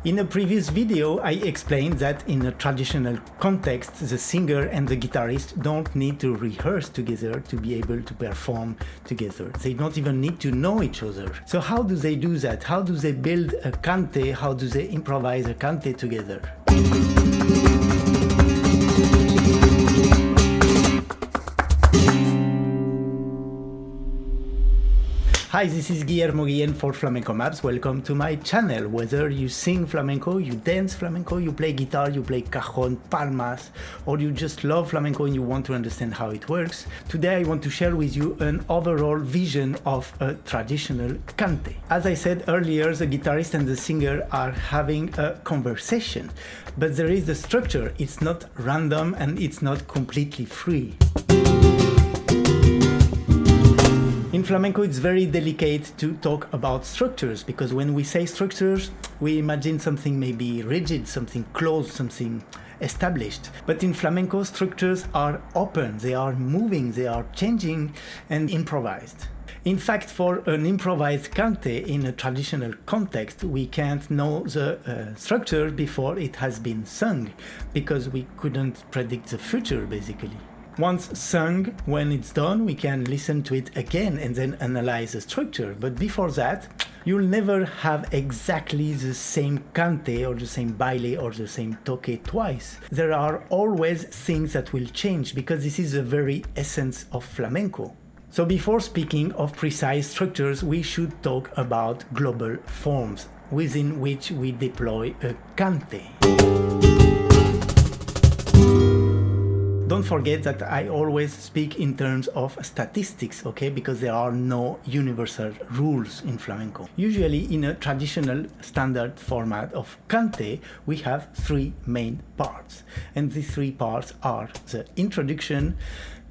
In a previous video, I explained that in a traditional context, the singer and the guitarist don't need to rehearse together to be able to perform together. They don't even need to know each other. So how do they do that? How do they build a cante? How do they improvise a cante together? Hi, this is Guillermo Guillen for FlamencoMAPS. Welcome to my channel. Whether you sing flamenco, you dance flamenco, you play guitar, you play cajon, palmas, or you just love flamenco and you want to understand how it works, today I want to share with you an overall vision of a traditional cante. As I said earlier, the guitarist and the singer are having a conversation, but there is a structure. It's not random and it's not completely free. In flamenco, it's very delicate to talk about structures, because when we say structures, we imagine something maybe rigid, something closed, something established. But in flamenco, structures are open, they are moving, they are changing and improvised. In fact, for an improvised cante in a traditional context, we can't know the structure before it has been sung, because we couldn't predict the future, basically. Once sung, when it's done, we can listen to it again and then analyze the structure. But before that, you'll never have exactly the same cante or the same baile or the same toque twice. There are always things that will change, because this is the very essence of flamenco. So before speaking of precise structures, we should talk about global forms within which we deploy a cante. Don't forget that I always speak in terms of statistics, okay? Because there are no universal rules in flamenco. Usually in a traditional standard format of cante, we have three main parts. And these three parts are the introduction,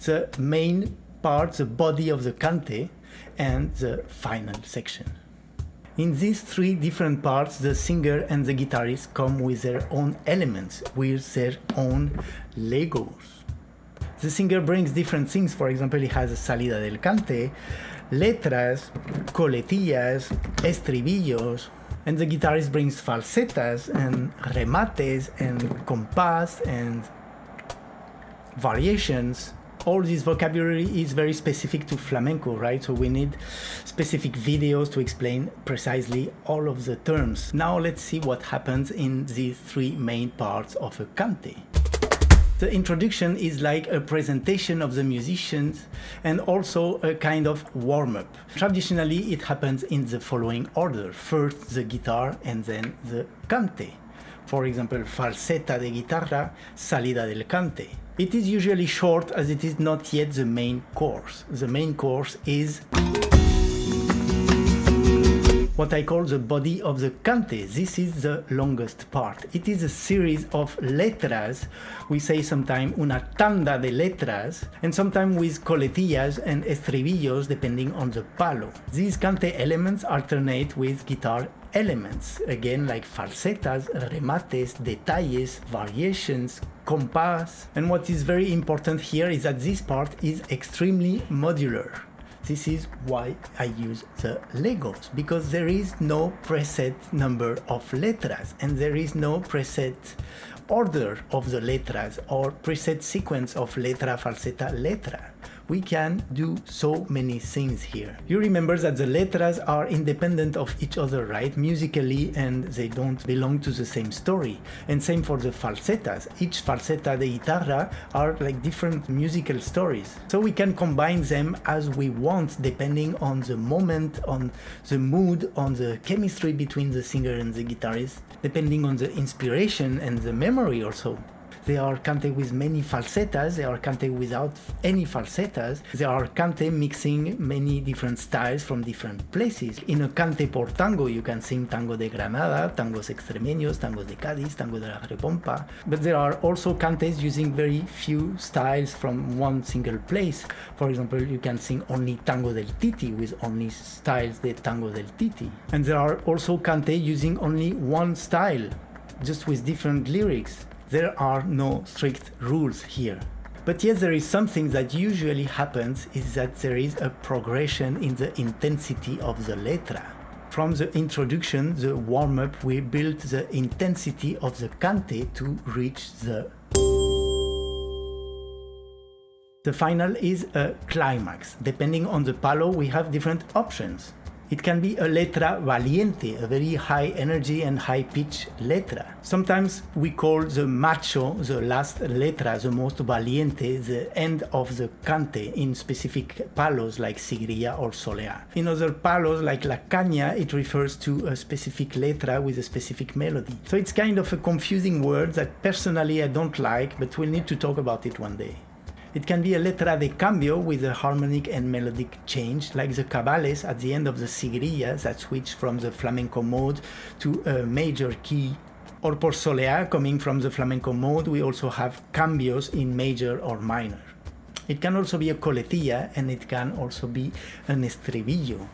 the main part, the body of the cante, and the final section. In these three different parts, the singer and the guitarist come with their own elements, with their own Legos. The singer brings different things. For example, he has a salida del cante, letras, coletillas, estribillos, and the guitarist brings falsetas and remates and compás and variations. All this vocabulary is very specific to flamenco, right? So we need specific videos to explain precisely all of the terms. Now let's see what happens in these three main parts of a cante. The introduction is like a presentation of the musicians and also a kind of warm-up. Traditionally, it happens in the following order. First the guitar and then the cante. For example, falseta de guitarra, salida del cante. It is usually short, as it is not yet the main course. The main course is what I call the body of the cante. This is the longest part. It is a series of letras. We say sometimes una tanda de letras, and sometimes with coletillas and estribillos depending on the palo. These cante elements alternate with guitar elements, again like falsetas, remates, detalles, variations, compás. And what is very important here is that this part is extremely modular. This is why I use the Legos, because there is no preset number of letras and there is no preset order of the letras or preset sequence of letra, falseta, letra. We can do so many things here. You remember that the letras are independent of each other, right? Musically, and they don't belong to the same story. And same for the falsetas. Each falseta de guitarra are like different musical stories. So we can combine them as we want, depending on the moment, on the mood, on the chemistry between the singer and the guitarist, depending on the inspiration and the memory also. There are cante with many falsetas, there are cante without any falsetas, there are cante mixing many different styles from different places. In a cante por tango, you can sing tango de Granada, tangos extremeños, tangos de Cádiz, tango de la Repompa. But there are also cantes using very few styles from one single place. For example, you can sing only tango del Titi with only styles de tango del Titi. And there are also cante using only one style, just with different lyrics. There are no strict rules here. But yes, there is something that usually happens, is that there is a progression in the intensity of the letra. From the introduction, the warm-up, we build the intensity of the cante to reach the... The final is a climax. Depending on the palo, we have different options. It can be a letra valiente, a very high energy and high pitch letra. Sometimes we call the macho, the last letra, the most valiente, the end of the cante in specific palos like sigrilla or solea. In other palos like la caña, it refers to a specific letra with a specific melody. So it's kind of a confusing word that personally I don't like, but we'll need to talk about it one day. It can be a letra de cambio with a harmonic and melodic change, like the cabales at the end of the sigrillas that switch from the flamenco mode to a major key. Or por solea, coming from the flamenco mode, we also have cambios in major or minor. It can also be a coletilla, and it can also be an estribillo.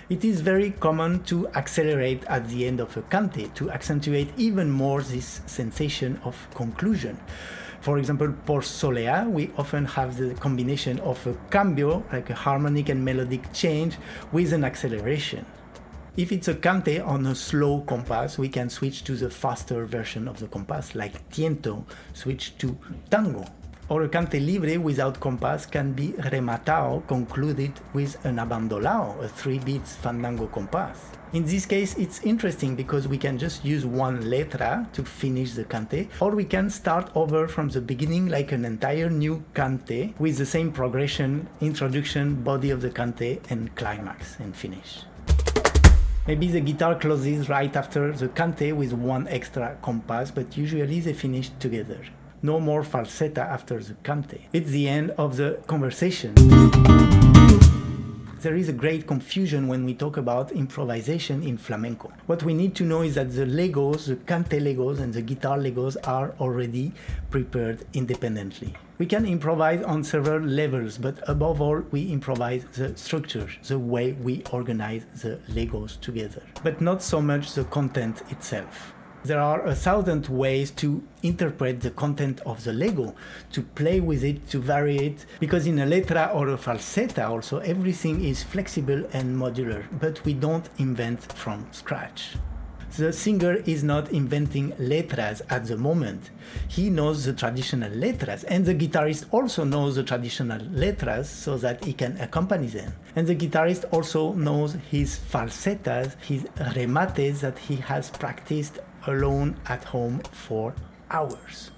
It is very common to accelerate at the end of a cante to accentuate even more this sensation of conclusion. For example, por solea, we often have the combination of a cambio, like a harmonic and melodic change, with an acceleration. If it's a cante on a slow compass, we can switch to the faster version of the compass, like tiento, switch to tango. Or a cante libre without compass can be rematao, concluded with an abandolao, a 3 beats fandango compass. In this case, it's interesting because we can just use one letra to finish the cante, or we can start over from the beginning like an entire new cante with the same progression, introduction, body of the cante, and climax and finish. Maybe the guitar closes right after the cante with one extra compass, but usually they finish together. No more falsetta after the cante. It's the end of the conversation. There is a great confusion when we talk about improvisation in flamenco. What we need to know is that the legos, the cante legos and the guitar legos are already prepared independently. We can improvise on several levels, but above all, we improvise the structure, the way we organize the legos together, but not so much the content itself. There are 1,000 ways to interpret the content of the Lego, to play with it, to vary it, because in a letra or a falsetta also everything is flexible and modular, but we don't invent from scratch. The singer is not inventing letras at the moment. He knows the traditional letras, and the guitarist also knows the traditional letras so that he can accompany them. And the guitarist also knows his falsettas, his remates that he has practiced alone at home for hours.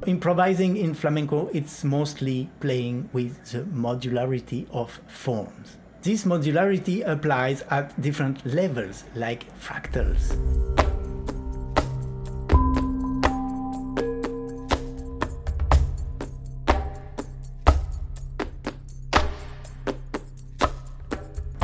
Improvising in flamenco, it's mostly playing with the modularity of forms. This modularity applies at different levels, like fractals.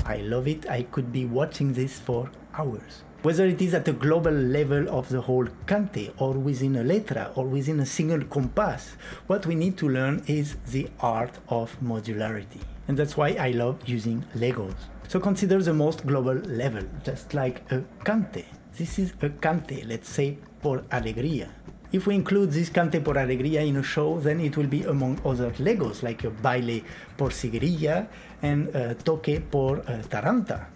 I love it. I could be watching this for hours. Whether it is at a global level of the whole cante, or within a letra, or within a single compass, what we need to learn is the art of modularity. And that's why I love using Legos. So consider the most global level, just like a cante. This is a cante, let's say, por alegría. If we include this cante por alegría in a show, then it will be among other Legos, like a baile por sigrilla and a toque por taranta.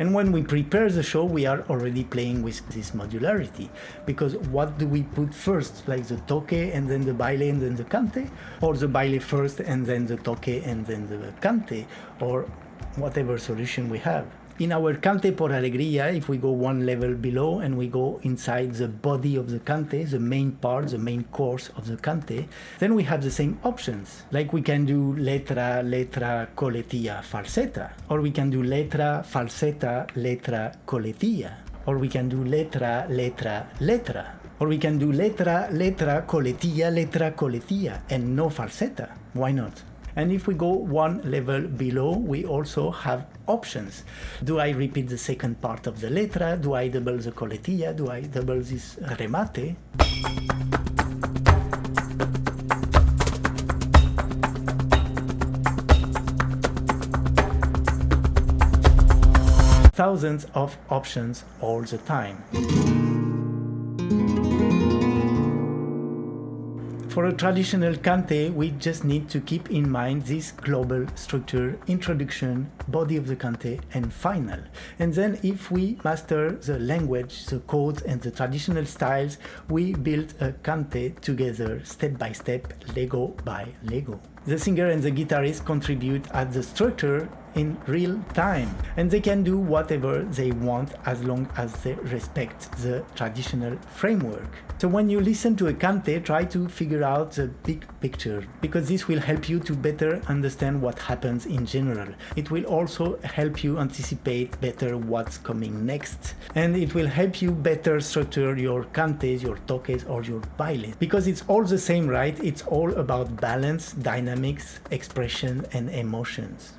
And when we prepare the show, we are already playing with this modularity. Because what do we put first? Like the toque and then the baile and then the cante? Or the baile first and then the toque and then the cante? Or whatever solution we have. In our cante por alegría, if we go one level below and we go inside the body of the cante, the main part, the main course of the cante, then we have the same options. Like we can do letra, letra, coletilla, falsetta. Or we can do letra, falsetta, letra, coletilla. Or we can do letra, letra, letra. Or we can do letra, letra, coletilla, letra, coletilla, and no falsetta. Why not? And if we go one level below, we also have options. Do I repeat the second part of the letra? Do I double the coletilla? Do I double this remate? Thousands of options all the time. For a traditional cante, we just need to keep in mind this global structure, introduction, body of the cante, and final. And then if we master the language, the codes, and the traditional styles, we build a cante together, step by step, Lego by Lego. The singer and the guitarist contribute at the structure in real time, and they can do whatever they want as long as they respect the traditional framework. So when you listen to a cante, try to figure out the big picture, because this will help you to better understand what happens in general. It will also help you anticipate better what's coming next, and it will help you better structure your cantes, your toques, or your bailes, because it's all the same, right? It's all about balance, dynamics, expression, and emotions.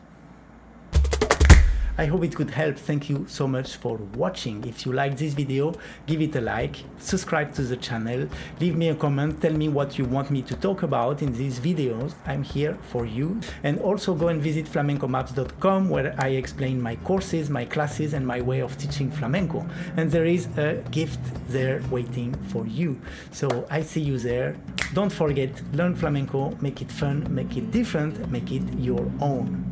I hope it could help. Thank you so much for watching. If you like this video, give it a like, subscribe to the channel, leave me a comment, tell me what you want me to talk about in these videos. I'm here for you. And also go and visit flamencomaps.com, where I explain my courses, my classes, and my way of teaching flamenco. And there is a gift there waiting for you. So I see you there. Don't forget, learn flamenco, make it fun, make it different, make it your own.